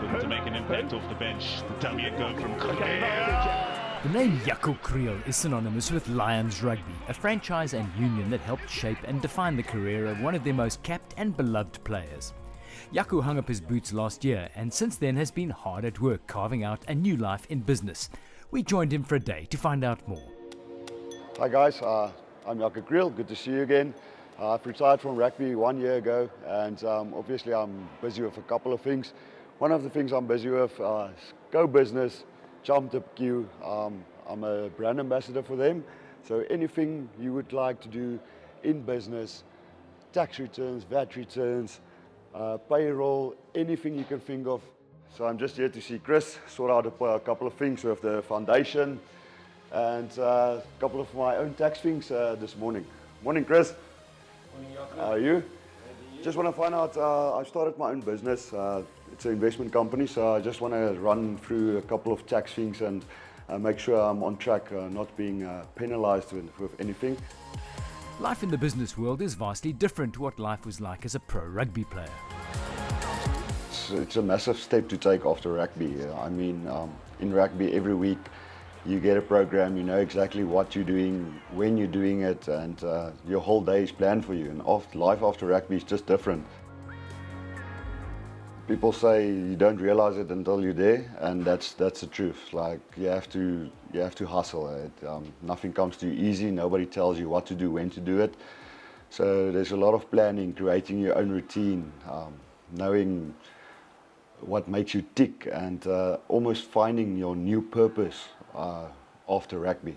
looking to make an impact off the bench. The dummy and go from Kriel. The name Jaco Kriel is synonymous with Lions Rugby, a franchise and union that helped shape and define the career of one of their most capped and beloved players. Jaco hung up his boots last year and since then has been hard at work carving out a new life in business. We joined him for a day to find out more. Hi guys, I'm Jaco Kriel, good to see you again. I've retired from rugby 1 year ago and obviously I'm busy with a couple of things. One of the things I'm busy with is Go Business, Jump the Queue. I'm a brand ambassador for them, so anything you would like to do in business, tax returns, VAT returns, payroll, anything you can think of. So I'm just here to see Chris sort out a couple of things with the foundation and a couple of my own tax things this morning. Morning Chris. Morning Jaco. How are you? Just want to find out, I started my own business. It's an investment company, so I just want to run through a couple of tax things and make sure I'm on track, not being penalized with anything. Life in the business world is vastly different to what life was like as a pro rugby player. It's a massive step to take after rugby. I mean, in rugby every week you get a program, you know exactly what you're doing, when you're doing it, and your whole day is planned for you. And life after rugby is just different. People say you don't realize it until you're there, and that's the truth. Like you have to hustle. Nothing comes to you easy. Nobody tells you what to do, when to do it. So there's a lot of planning, creating your own routine, knowing what makes you tick, and almost finding your new purpose after rugby.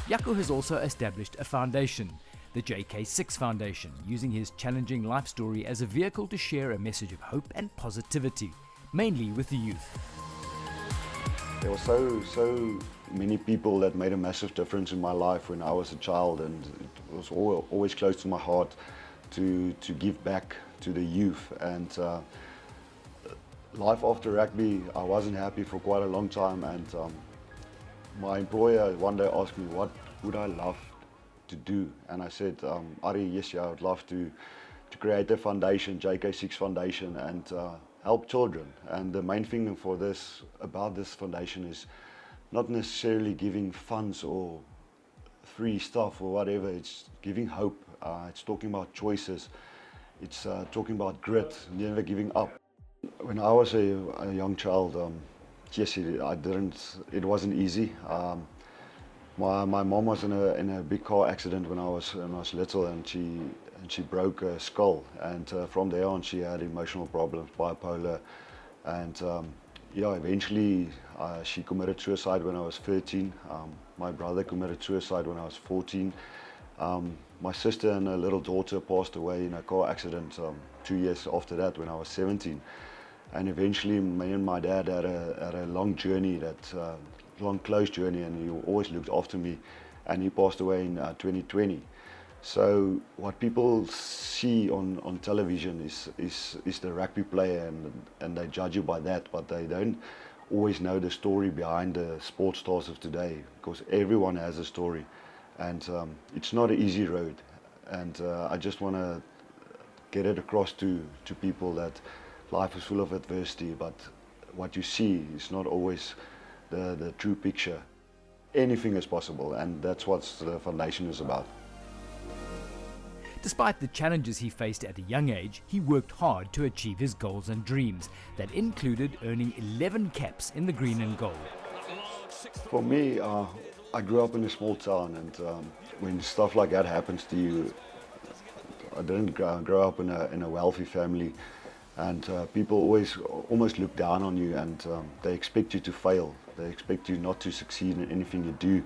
Jaco has also established a foundation, the JK6 Foundation, using his challenging life story as a vehicle to share a message of hope and positivity, mainly with the youth. There were so many people that made a massive difference in my life when I was a child, and it was always close to my heart to give back to the youth. And life after rugby, I wasn't happy for quite a long time, and my employer one day asked me what would I love to do, and I said, Ari, yes, yeah, I would love to create a foundation, JK6 Foundation, and help children. And the main thing about this foundation is not necessarily giving funds or free stuff or whatever. It's giving hope. It's talking about choices. It's talking about grit, never giving up. When I was a young child, yes, it wasn't easy. My mom was in a big car accident when I was little, and she broke her skull, and from there on she had emotional problems, bipolar, and yeah, eventually she committed suicide when I was 13. My brother committed suicide when I was 14. My sister and her little daughter passed away in a car accident 2 years after that when I was 17. And eventually me and my dad had a long journey, long close journey, and he always looked after me, and he passed away in 2020. So what people see on television is the rugby player, and they judge you by that, but they don't always know the story behind the sports stars of today, because everyone has a story, and it's not an easy road. And I just want to get it across to people that life is full of adversity, but what you see is not always the true picture. Anything is possible, and that's what the foundation is about. Despite the challenges he faced at a young age, he worked hard to achieve his goals and dreams that included earning 11 caps in the green and gold. For me, I grew up in a small town, and when stuff like that happens to you, I didn't grow up in a wealthy family, and people almost look down on you, and they expect you to fail. They expect you not to succeed in anything you do,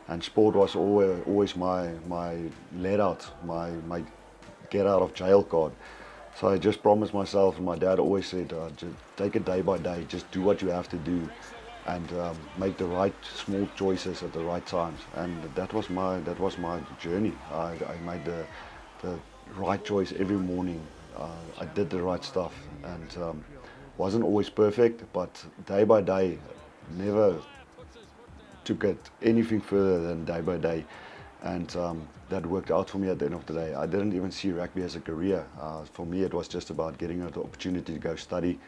and sport was always my let out, my get out of jail card. So I just promised myself, and my dad always said, just take it day by day, just do what you have to do, and make the right small choices at the right times. And that was my journey. I made the right choice every morning. I did the right stuff, and wasn't always perfect, but day by day, never took it anything further than day by day, and that worked out for me at the end of the day. I didn't even see rugby as a career. For me, it was just about getting an opportunity to go study,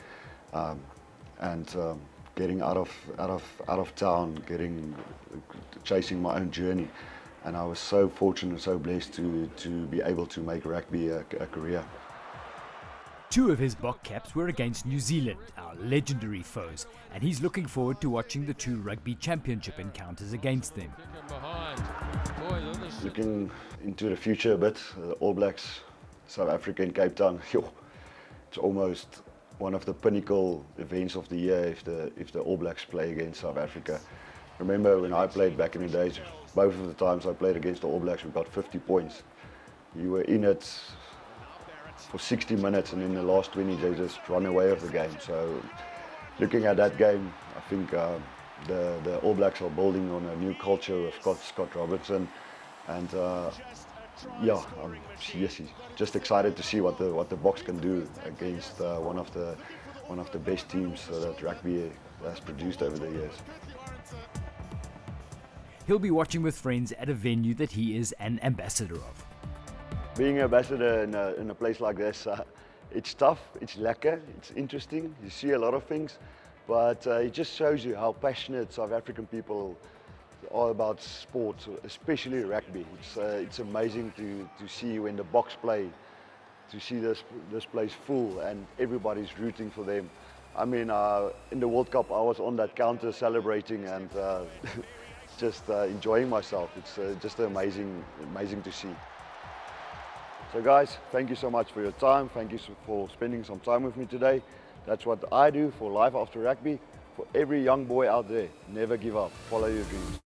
and getting out of town, chasing my own journey. And I was so fortunate, so blessed to be able to make rugby a career. 2 of his Bok caps were against New Zealand, our legendary foes, and he's looking forward to watching the 2 Rugby Championship encounters against them. Looking into the future a bit, the All Blacks, South Africa in Cape Town, it's almost one of the pinnacle events of the year if the All Blacks play against South Africa. Remember when I played back in the days, both of the times I played against the All Blacks, we got 50 points. You were in it for 60 minutes, and in the last 20 they just run away with the game. So looking at that game, I think the All Blacks are building on a new culture with Scott Robertson, and I'm just excited to see what the Boks can do against one of the best teams that rugby has produced over the years. He'll be watching with friends at a venue that he is an ambassador of. Being an ambassador in a place like this, it's tough, it's lekker, it's interesting, you see a lot of things, but it just shows you how passionate South African people are about sports, especially rugby. It's amazing to see when the Boks play, to see this place full and everybody's rooting for them. I mean, in the World Cup I was on that counter celebrating and just enjoying myself. It's just amazing to see. So guys, thank you so much for your time. Thank you for spending some time with me today. That's what I do for Life After Rugby. For every young boy out there, never give up. Follow your dreams.